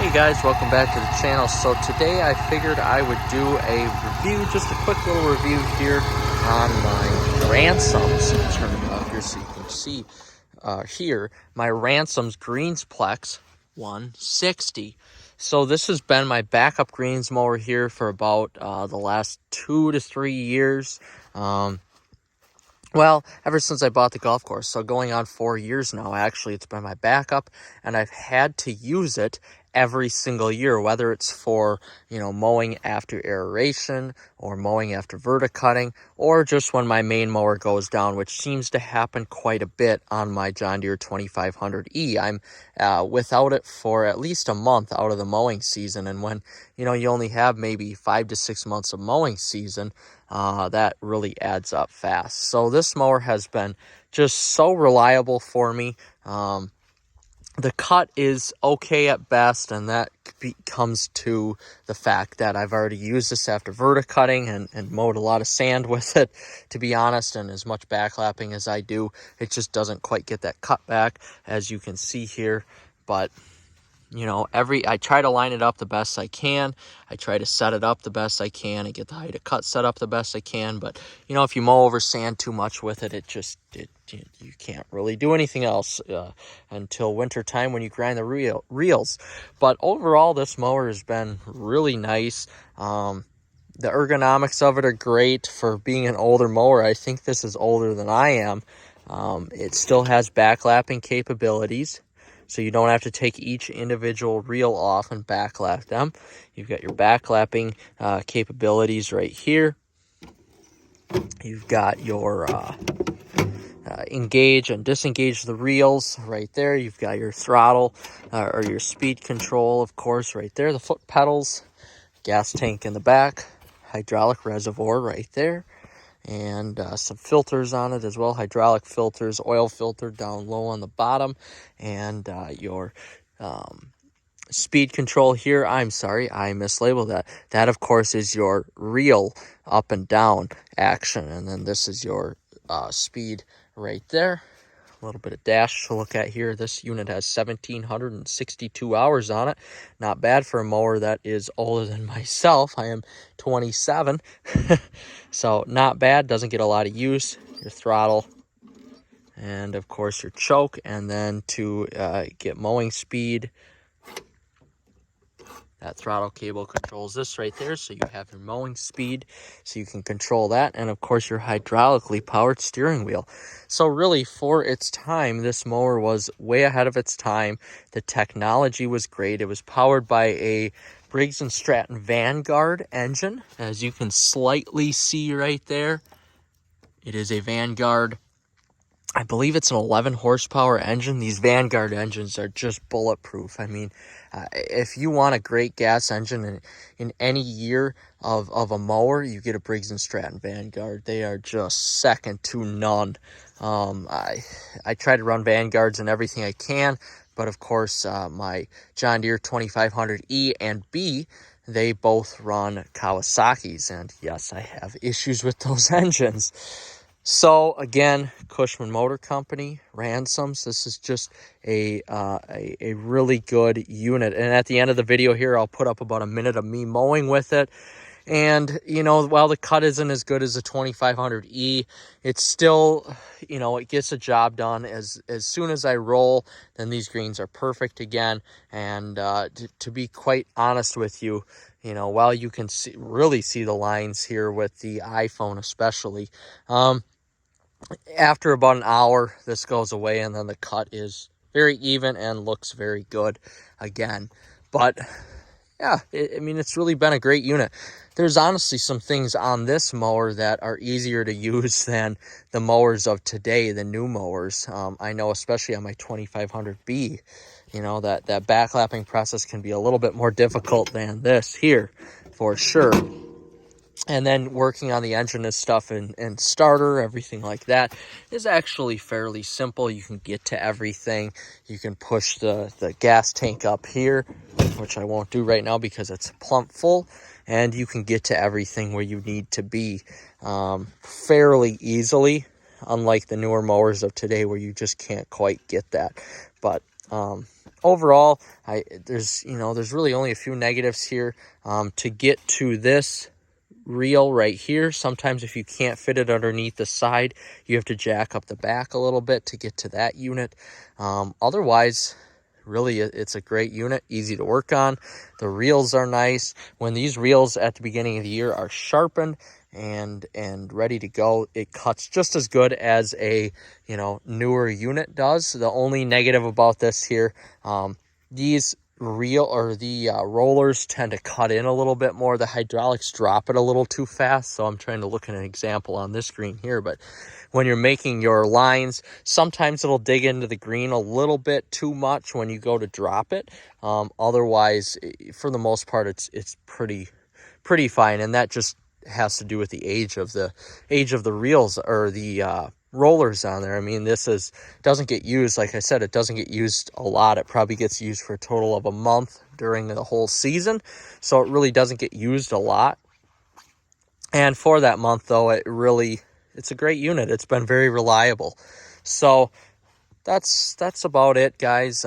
Hey guys, welcome back to the channel. So today I figured I would do a review, just a quick little review here on my Ransomes. Turn it up here so you can see here my Ransomes Greensplex 160. So this has been my backup greens mower here for about the last 2 to 3 years. Well, ever since I bought the golf course, so going on 4 years now, actually, it's been my backup, and I've had to use it every single year, whether it's for, mowing after aeration or mowing after verticutting, or just when my main mower goes down, which seems to happen quite a bit on my John Deere 2500E. I'm without it for at least a month out of the mowing season, and when, you only have maybe 5 to 6 months of mowing season, that really adds up fast. So this mower has been just so reliable for me. The cut is okay at best, and that comes to the fact that I've already used this after verticutting and mowed a lot of sand with it, to be honest, and as much backlapping as I do, it just doesn't quite get that cut back, as you can see here. But I try to line it up the best I can. I try to set it up the best I can and get the height of cut set up the best I can. But, if you mow over sand too much with it, you can't really do anything else until winter time when you grind the reels. But overall, this mower has been really nice. The ergonomics of it are great for being an older mower. I think this is older than I am. It still has backlapping capabilities, so you don't have to take each individual reel off and backlap them. You've got your backlapping capabilities right here. You've got your engage and disengage the reels right there. You've got your throttle or your speed control, of course, right there. The foot pedals, gas tank in the back, hydraulic reservoir right there, and some filters on it as well, hydraulic filters, oil filter down low on the bottom, and your speed control here. I'm sorry, I mislabeled that. That, of course, is your reel up and down action, and then this is your speed right there. A little bit of dash to look at here. This unit has 1,762 hours on it. Not bad for a mower that is older than myself. I am 27. So not bad. Doesn't get a lot of use. Your throttle and, of course, your choke. And then to get mowing speed, that throttle cable controls this right there, so you have your mowing speed, so you can control that, and of course your hydraulically powered steering wheel. So really, for its time, this mower was way ahead of its time. The technology was great. It was powered by a Briggs & Stratton Vanguard engine, as you can slightly see right there. It is a Vanguard. I believe it's an 11 horsepower engine. These Vanguard engines are just bulletproof. I mean, if you want a great gas engine in any year of a mower, you get a Briggs & Stratton Vanguard. They are just second to none. I try to run Vanguards in everything I can, but of course, my John Deere 2500E and B, they both run Kawasaki's, and yes, I have issues with those engines. So again, Cushman Motor Company, Ransomes. This is just a really good unit. And at the end of the video here, I'll put up about a minute of me mowing with it. And, while the cut isn't as good as a 2500E, it's still, it gets the job done. As soon as I roll, then these greens are perfect again. And to be quite honest with you, while you can really see the lines here with the iPhone especially, after about an hour, this goes away, and then the cut is very even and looks very good again. But yeah, it's really been a great unit. There's honestly some things on this mower that are easier to use than the mowers of today, the new mowers. I know, especially on my 2500B, that backlapping process can be a little bit more difficult than this here, for sure. And then working on the engine and stuff and starter, everything like that is actually fairly simple. You can get to everything. You can push the gas tank up here, which I won't do right now because it's plump full. And you can get to everything where you need to be fairly easily, unlike the newer mowers of today where you just can't quite get that. But overall, there's really only a few negatives here. To get to this reel right here, sometimes if you can't fit it underneath the side, you have to jack up the back a little bit to get to that unit. Otherwise, really, it's a great unit, easy to work on. The reels are nice. When these reels at the beginning of the year are sharpened and ready to go, it cuts just as good as a newer unit does. The only negative about this here, these rollers tend to cut in a little bit more. The hydraulics drop it a little too fast, so I'm trying to look at an example on this green here. But when you're making your lines, sometimes it'll dig into the green a little bit too much when you go to drop it. Otherwise, for the most part, it's pretty fine, and that just has to do with the age of the reels, or the rollers on there. I mean, doesn't get used, like I said, it doesn't get used a lot. It probably gets used for a total of a month during the whole season, so it really doesn't get used a lot. And for that month, though, it's a great unit. It's been very reliable. So that's about it, guys.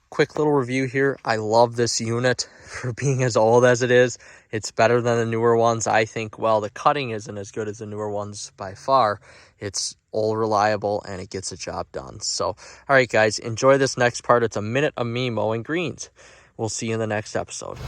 Quick little review here. I love this unit for being as old as it is. It's better than the newer ones. I think, well, the cutting isn't as good as the newer ones by far. It's all reliable and it gets the job done. So, all right, guys, enjoy this next part. It's a minute of me mowing greens. We'll see you in the next episode.